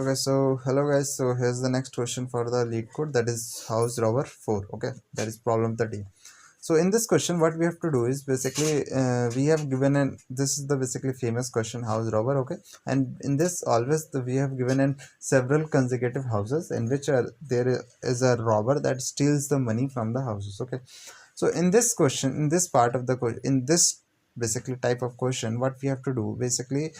Okay, so hello guys. So here's the next question for the lead code, that is house robber 4. Okay, that is problem 30. So in this question what we have to do is basically we have given an, this is the basically famous question, house robber. Okay, and in this always we have given in several consecutive houses in which there is a robber that steals the money from the houses. Okay, so in this question, in this part of the question, in this basically type of question, what we have to do basically,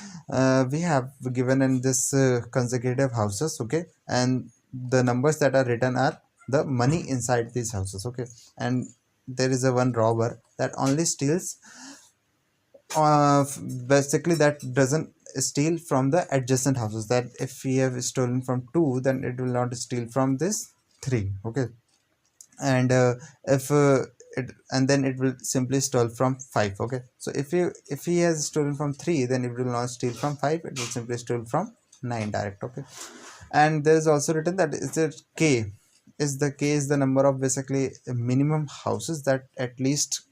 we have given in this consecutive houses. Okay, and the numbers that are written are the money inside these houses. Okay, and there is a one robber that only steals basically that doesn't steal from the adjacent houses, that if we have stolen from 2 then it will not steal from this 3. Okay, and if it, and then it will simply steal from 5. Okay, so if he has stolen from 3, then it will not steal from 5, it will simply steal from 9 direct. Okay, and there is also written that is the k is the number of basically minimum houses that at least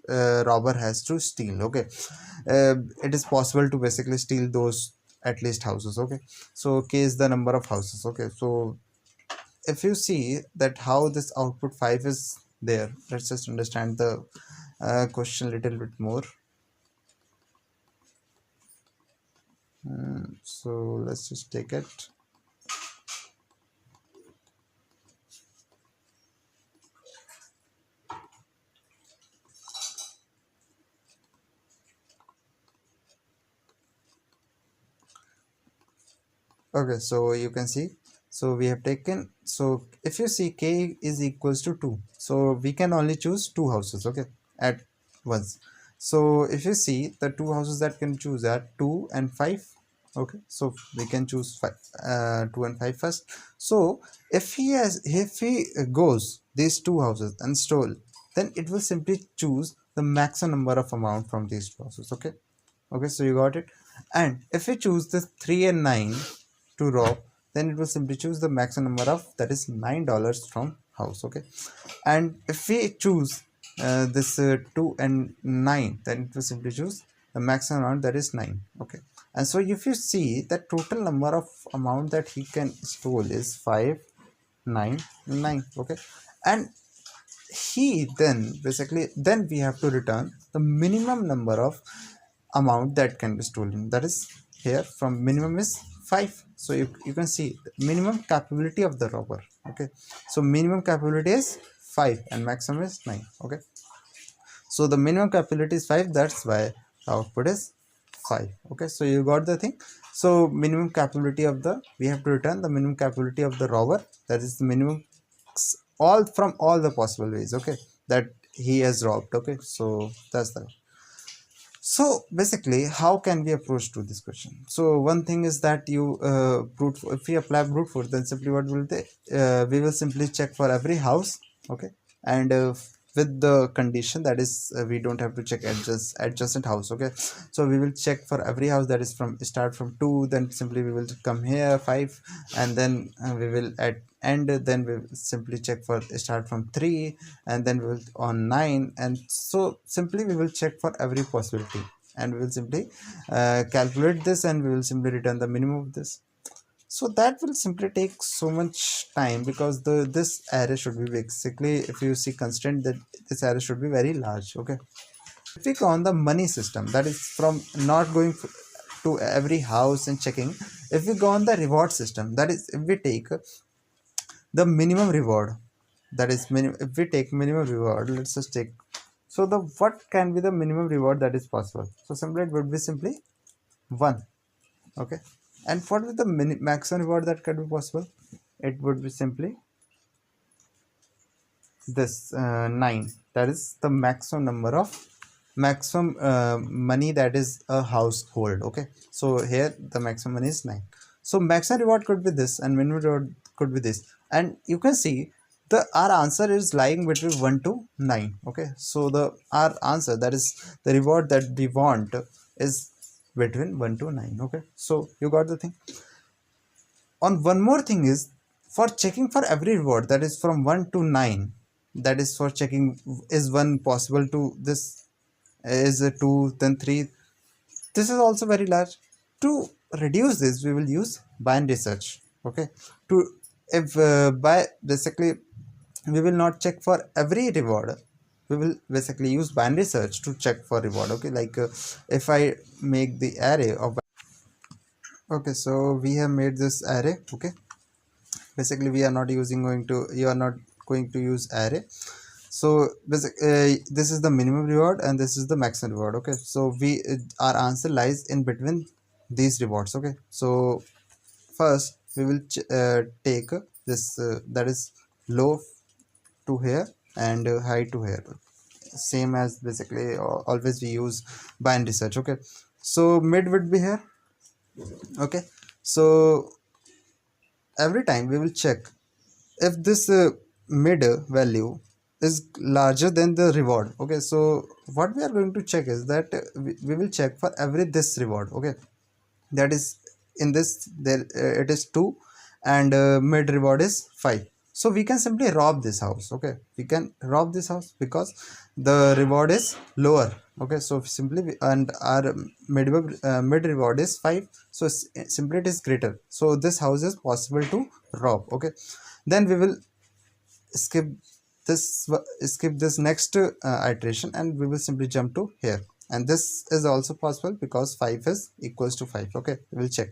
robber has to steal. Okay, it is possible to basically steal those at least houses. Okay, so k is the number of houses. Okay, so if you see that how this output 5 is there, let's just understand the question a little bit more. So let's just take it. Okay, so you can see, so we have taken, so if you see k is equals to 2, so we can only choose 2 houses. Okay, at once. So if you see the 2 houses that can choose are 2 and 5. Okay, so we can choose 5, 2 and 5 first. So if he goes these 2 houses and stole, then it will simply choose the maximum number of amount from these 2 houses. Okay, okay, so you got it. And if we choose the 3 and 9 to rob, then it will simply choose the maximum number of, that is $9 from house. Okay, and if we choose this 2 and 9, then it will simply choose the maximum amount, that is 9. Okay, and so if you see the total number of amount that he can steal is 5, 9, 9. Okay, and he then basically, then we have to return the minimum number of amount that can be stolen, that is here from minimum is 5. So you can see the minimum capability of the robber. Okay, so minimum capability is 5 and maximum is 9. Okay, so the minimum capability is 5, that's why the output is 5. Okay, so you got the thing. So minimum capability of the, we have to return the minimum capability of the robber, that is the minimum all from all the possible ways. Okay, that he has robbed. Okay, so that's the, so basically how can we approach to this question? So one thing is that you if we apply brute force, then simply what will they, we will simply check for every house. Okay, and with the condition that is we don't have to check adjacent house. Okay, so we will check for every house, that is from start from 2, then simply we will come here 5, and then we will at end, then we will simply check for start from 3, and then we will on 9, and so simply we will check for every possibility, and we will simply calculate this, and we will simply return the minimum of this. So that will simply take so much time, because the this array should be basically, if you see constraint, that this array should be very large. Okay, if we go on the money system, that is from not going to every house and checking, if we go on the reward system, that is if we take the minimum reward, that is minimum, if we take minimum reward, let's just take, so the what can be the minimum reward that is possible? So simply it would be simply 1. Okay, and what is the maximum reward that can be possible? It would be simply this 9, that is the maximum number of maximum money that is a household. Okay, so here the maximum money is 9, so maximum reward could be this and minimum reward could be this, and you can see the our answer is lying between 1 to 9. Okay, so the our answer, that is the reward that we want, is between 1 to 9. Okay, so you got the thing. On one more thing is, for checking for every reward, that is from 1 to 9, that is for checking is 1 possible to this, is a 2, then 3, this is also very large. To reduce this, we will use binary search. Okay, to if by basically we will not check for every reward, we will basically use binary search to check for reward. Okay, like if I make the array of, okay, so we have made this array. Okay, basically we are not using going to, you are not going to use array. So this is the minimum reward and this is the maximum reward. Okay, so we our answer lies in between these rewards. Okay, so first we will take this that is low to here and high to here, same as basically always we use binary search. Okay, so mid would be here. Okay, so every time we will check if this mid value is larger than the reward. Okay, so what we are going to check is that we will check for every this reward. Okay, that is in this there it is 2 and mid reward is 5. So we can simply rob this house. Okay, we can rob this house because the reward is lower. Okay, so simply and our mid reward is 5, so simply it is greater, so this house is possible to rob. Okay, then we will skip skip this next iteration and we will simply jump to here, and this is also possible because 5 is equals to 5. Okay, we will check,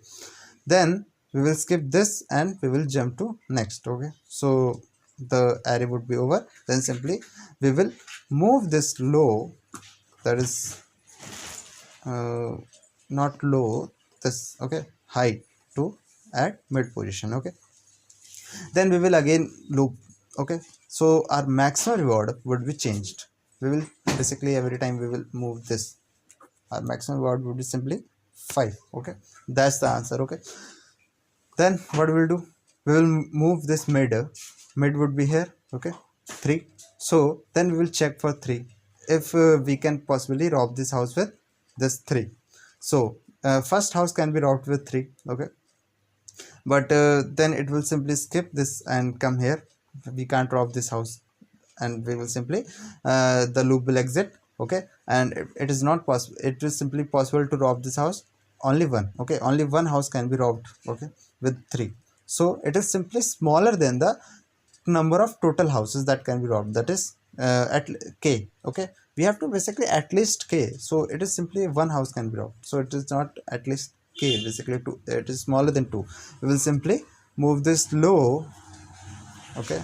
then we will skip this and we will jump to next. Okay, so the array would be over, then simply we will move this low, that is not low, this, okay, high to at mid position. Okay, then we will again loop. Okay, so our maximum reward would be changed. We will basically every time we will move this, our maximum reward would be simply 5. Okay, that's the answer. Okay, then what we will do, we will move this mid would be here. Okay, 3. So then we will check for 3 if we can possibly rob this house with this 3. So first house can be robbed with 3. Okay, but then it will simply skip this and come here. We can't rob this house and we will simply the loop will exit. Okay, and it is not possible, it is simply possible to rob this house only one. Okay, only one house can be robbed. Okay, with 3, so it is simply smaller than the number of total houses that can be robbed, that is at k. Okay, we have to basically at least k, so it is simply one house can be robbed, so it is not at least k, basically 2, it is smaller than 2. We will simply move this low. Okay,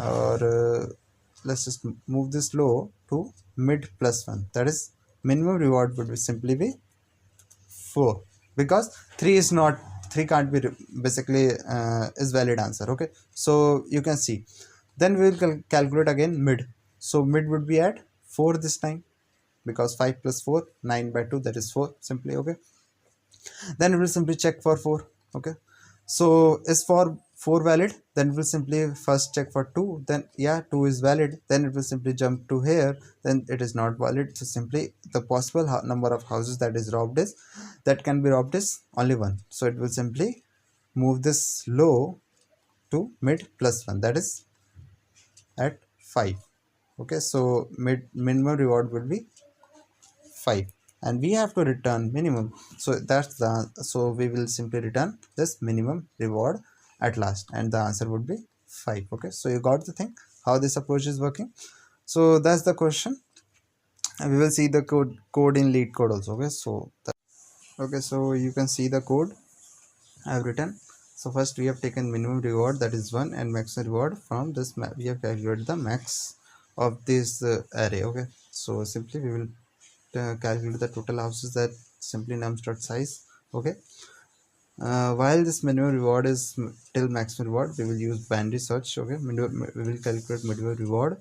or let's just move this low to mid plus 1, that is minimum reward would be simply be 4, because 3 is not, 3 can't be basically is valid answer. Okay, so you can see, then we will calculate again mid. So mid would be at 4 this time, because 5 plus 4, 9 by 2, that is 4 simply. Okay, then we will simply check for 4. Okay, so is for 4 valid, then we will simply first check for 2, then yeah, 2 is valid, then it will simply jump to here, then it is not valid, so simply the possible number of houses that is robbed is, that can be robbed is only 1, so it will simply move this low to mid plus 1, that is at 5. Okay, so minimum reward will be 5 and we have to return minimum, so that's the, so we will simply return this minimum reward at last and the answer would be 5. Okay, so you got the thing how this approach is working. So that's the question, and we will see the code in Leetcode also. Okay, so okay, so you can see the code I have written. So first we have taken minimum reward, that is 1, and maximum reward. From this we have calculated the max of this array. Okay, so simply we will calculate the total houses, that simply nums dot size. Okay, while this minimum reward is till maximum reward, we will use binary search. Okay, we will calculate minimum reward,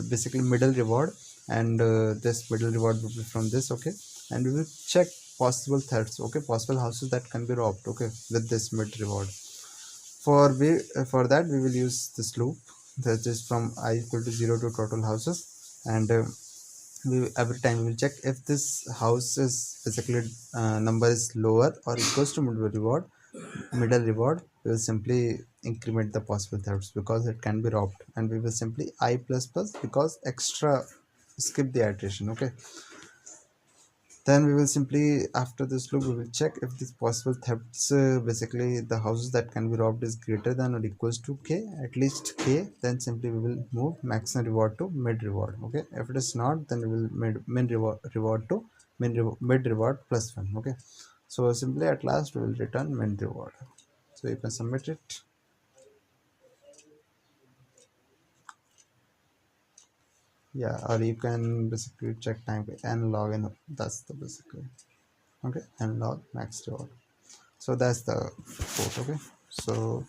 basically middle reward, and this middle reward will be from this. Okay, and we will check possible threats. Okay, possible houses that can be robbed. Okay, with this mid reward. For that we will use this loop, that is from I equal to 0 to total houses, and every time we will check if this house is basically number is lower or equals to middle reward, we will simply increment the possible threats because it can be robbed, and we will simply I plus plus because extra skip the iteration. Okay, then we will simply, after this loop, we will check if this possible thefts, basically the houses that can be robbed is greater than or equals to k, at least k. Then simply we will move maximum reward to mid reward. Okay, if it is not, then we will min reward to mid reward plus 1. Okay, so simply at last we will return min reward. So you can submit it. Yeah, or you can basically check time and log in. That's the basically. Okay, and log max reward. So that's the code. Okay, so